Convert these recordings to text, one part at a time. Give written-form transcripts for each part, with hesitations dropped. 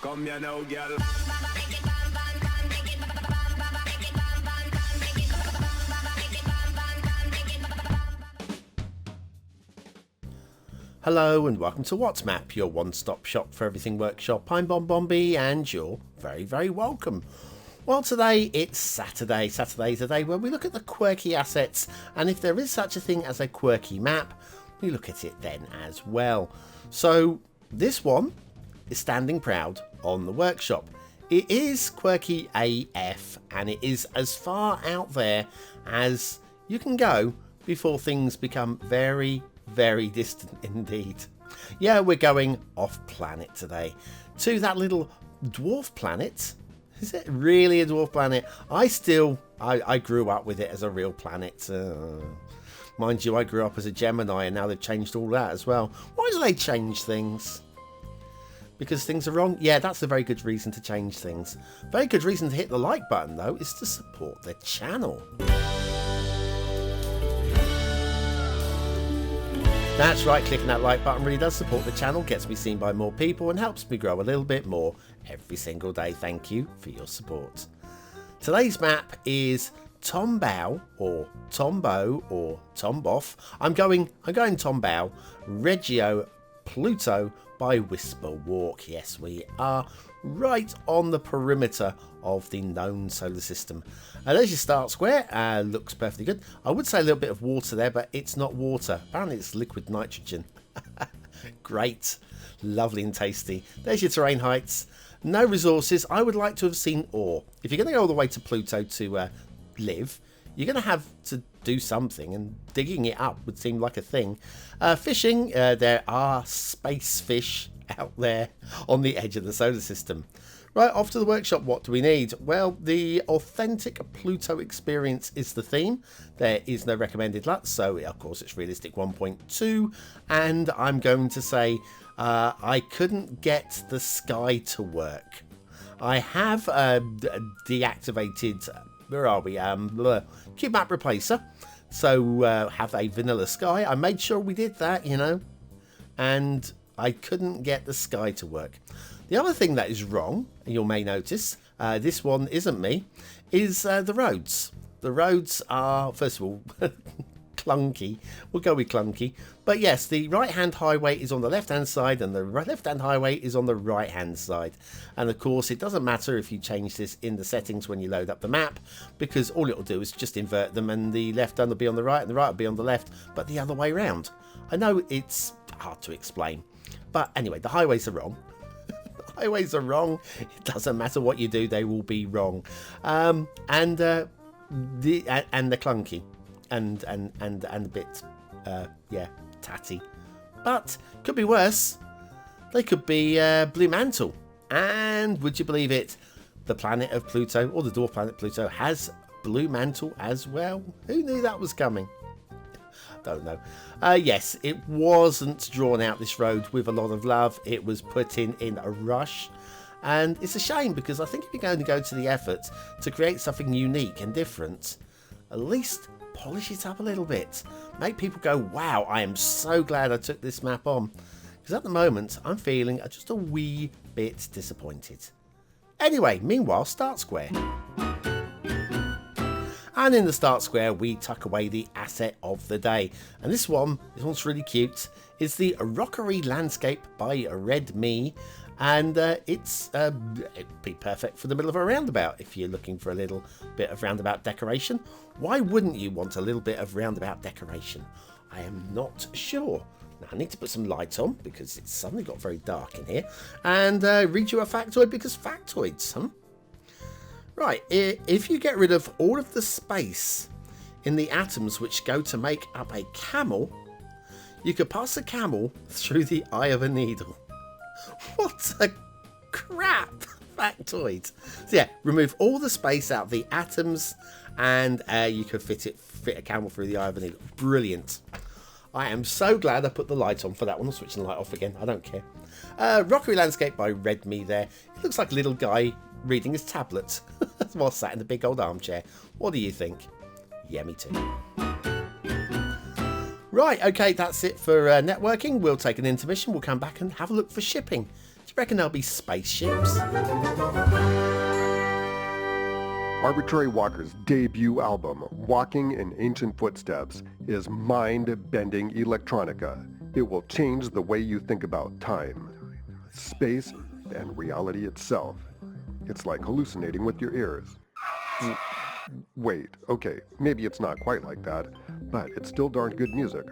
Come here now, girl. Hello and welcome to WhatsMap, your one-stop shop for everything workshop. I'm BonBonB and you're very, very welcome. Well, today it's Saturday. Saturday's a day where we look at the quirky assets, and if there is such a thing as a quirky map, we look at it then as well. So this one is standing proud on the workshop. It is quirky AF, and it is as far out there as you can go before things become very, very distant indeed. Yeah, we're going off planet today to that little dwarf planet. Is it really a dwarf planet? I grew up with it as a real planet. Mind you, I grew up as a Gemini, and now they've changed all that as well. Why do they change things? Because things are wrong? Yeah, that's a very good reason to change things. Very good reason to hit the like button, though, is to support the channel. That's right, clicking that like button really does support the channel, gets me seen by more people and helps me grow a little bit more every single day. Thank you for your support. Today's map is Tombaugh or Tombaugh. I'm going Tombaugh Regio Pluto by whisperwalk. Yes, we are right on the perimeter of the known solar system. There's your start square. Looks perfectly good. I would say a little bit of water there, but it's not water. Apparently it's liquid nitrogen. Great, lovely and tasty. There's your terrain heights. No resources. I would like to have seen ore. If you're going to go all the way to Pluto to live, you're going to have to do something, and digging it up would seem like a thing. Fishing, there are space fish out there on the edge of the solar system. Right, off to the workshop. What do we need? Well, the authentic Pluto experience is the theme. There is no recommended LUT, so of course it's realistic 1.2, and I'm going to say I couldn't get the sky to work. I have deactivated, where are we, cube map replacer, so have a vanilla sky. I made sure we did that, you know, and I couldn't get the sky to work. The other thing that is wrong, you may notice, this one isn't me, is the roads. The roads are, first of all, clunky. We'll go with clunky. But yes, the right-hand highway is on the left-hand side and the left-hand highway is on the right-hand side. And of course, it doesn't matter if you change this in the settings when you load up the map, because all it'll do is just invert them, and the left hand will be on the right and the right will be on the left, but the other way around. I know it's hard to explain, but anyway, the highways are wrong. Highways are wrong. It doesn't matter what you do, they will be wrong. And the clunky and a bit yeah, tatty. But could be worse. They could be blue mantle. And would you believe it, the planet of Pluto, or the dwarf planet Pluto, has blue mantle as well? Who knew that was coming? Don't know. Yes, it wasn't drawn out, this road, with a lot of love. It was put in a rush, and it's a shame, because I think if you're going to go to the effort to create something unique and different, at least polish it up a little bit. Make people go, wow, I am so glad I took this map on. Because at the moment, I'm feeling just a wee bit disappointed. Anyway, meanwhile, start square. And in the start square, we tuck away the asset of the day. And this one's really cute. It's the Rockery landscape by Redmi. And it'd be perfect for the middle of a roundabout if you're looking for a little bit of roundabout decoration. Why wouldn't you want a little bit of roundabout decoration? I am not sure. Now, I need to put some light on because it's suddenly got very dark in here. And read you a factoid, because factoids, Right, if you get rid of all of the space in the atoms which go to make up a camel, you could pass a camel through the eye of a needle. What a crap factoid. So yeah, remove all the space out of the atoms and you could fit a camel through the eye of a needle. Brilliant. I am so glad I put the light on for that one. I'm switching the light off again. I don't care. Rockery landscape by Redmi there. It looks like a little guy reading his tablet while sat in the big old armchair. What do you think? Yeah, me too. Right, okay, that's it for networking. We'll take an intermission. We'll come back and have a look for shipping. Do you reckon there'll be spaceships? Arbitrary Walker's debut album, Walking in Ancient Footsteps, is mind-bending electronica. It will change the way you think about time, space, and reality itself. It's like hallucinating with your ears. Wait, okay, maybe it's not quite like that, but it's still darn good music.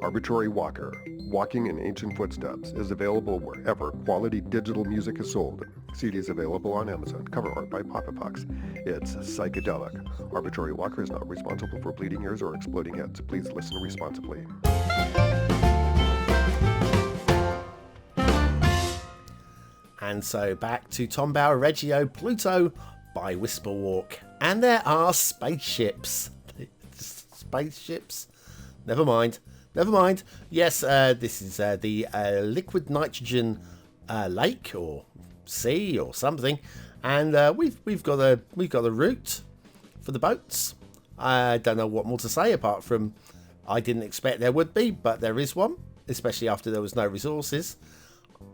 Arbitrary Walker, Walking in Ancient Footsteps, is available wherever quality digital music is sold. CDs available on Amazon. Cover art by Poppypox. It's psychedelic. Arbitrary Walker is not responsible for bleeding ears or exploding heads. Please listen responsibly. And so back to Tombaugh Regio, Pluto by Whisperwalk. And there are spaceships. Spaceships? Never mind. Never mind. Yes, this is the liquid nitrogen lake or sea or something, and we've got a route for the boats. I don't know what more to say apart from I didn't expect there would be, but there is one, especially after there was no resources.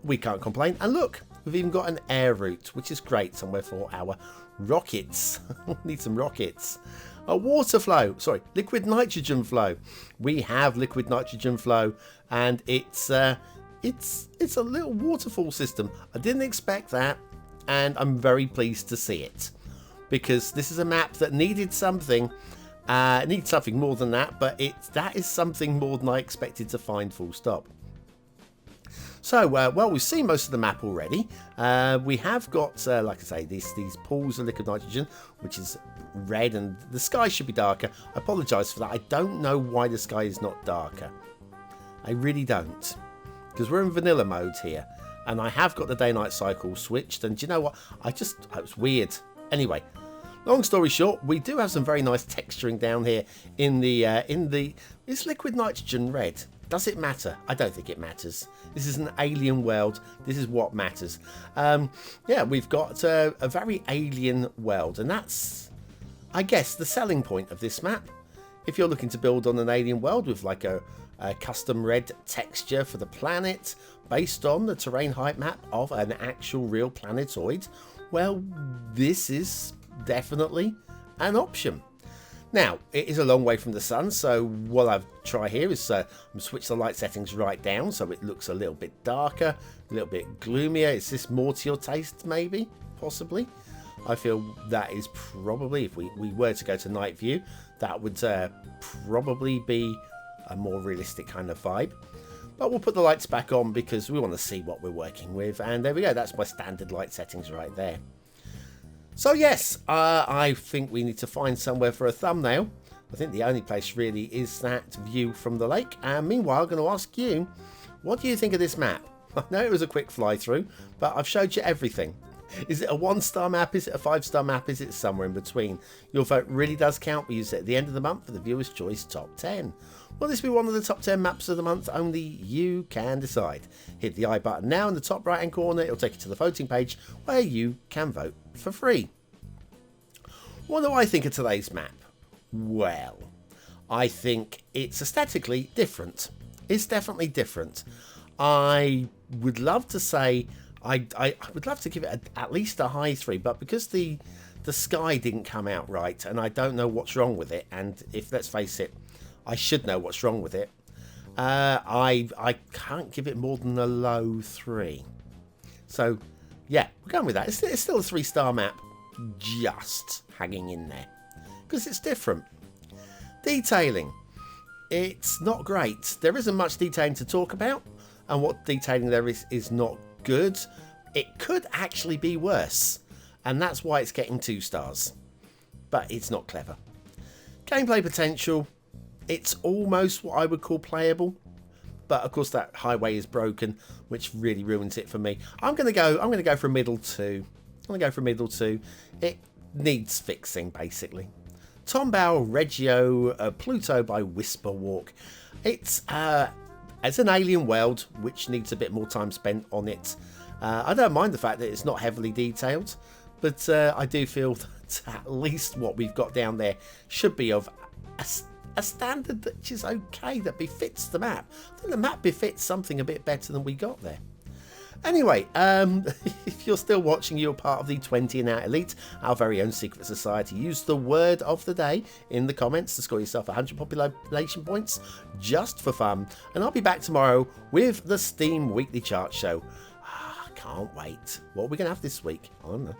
We can't complain. And look, we've even got an air route, which is great, somewhere for our rockets. Need some rockets. A water flow, sorry, liquid nitrogen flow. We have liquid nitrogen flow, and it's a little waterfall system. I didn't expect that, and I'm very pleased to see it, because this is a map that needed something. It needs something more than that, but that is something more than I expected to find, full stop. So, well, we've seen most of the map already. We have got, like I say, these pools of liquid nitrogen, which is red, and the sky should be darker. I apologise for that. I don't know why the sky is not darker. I really don't. Because we're in vanilla mode here. And I have got the day-night cycle switched. And do you know what? It's weird. Anyway, long story short, we do have some very nice texturing down here in this liquid nitrogen red. Does it matter? I don't think it matters. This is an alien world. This is what matters. Yeah, we've got a very alien world, and that's, I guess, the selling point of this map. If you're looking to build on an alien world with like a custom red texture for the planet based on the terrain height map of an actual real planetoid, well, this is definitely an option. Now, it is a long way from the sun, so what I've tried here is switch the light settings right down so it looks a little bit darker, a little bit gloomier. Is this more to your taste, maybe? Possibly. I feel that is probably, if we were to go to night view, that would probably be a more realistic kind of vibe. But we'll put the lights back on because we want to see what we're working with. And there we go, that's my standard light settings right there. So yes, I think we need to find somewhere for a thumbnail. I think the only place really is that view from the lake. And meanwhile, I'm going to ask you, what do you think of this map? I know it was a quick fly through, but I've showed you everything. Is it a 1-star map? Is it a 5-star map? Is it somewhere in between? Your vote really does count. We use it at the end of the month for the Viewer's Choice Top 10. Will this be one of the top 10 maps of the month? Only you can decide. Hit the I button now in the top right hand corner. It'll take you to the voting page where you can vote for free. What do I think of today's map? Well, I think it's aesthetically different. It's definitely different. I would love to say I would love to give it at least a high 3, but because the sky didn't come out right, and I don't know what's wrong with it, and if, let's face it, I should know what's wrong with it, I can't give it more than a low 3. So yeah, we're going with that. It's still a 3-star map, just hanging in there because it's different. Detailing, it's not great. There isn't much detailing to talk about, and what detailing there is not good. It could actually be worse, and that's why it's getting 2 stars, but it's not clever. Gameplay potential, it's almost what I would call playable, but of course that highway is broken, which really ruins it for me. I'm gonna go for a middle 2. It needs fixing, basically. Tombaugh Regio, Pluto by Whisperwalk. It's an alien world which needs a bit more time spent on it. I don't mind the fact that it's not heavily detailed, but I do feel that at least what we've got down there should be of a standard that is okay, that befits the map. I think the map befits something a bit better than we got there. Anyway, if you're still watching, you're part of the 20 and Out Elite, our very own secret society. Use the word of the day in the comments to score yourself 100 population points just for fun. And I'll be back tomorrow with the Steam Weekly Chart Show. Can't wait. What are we going to have this week? I don't know.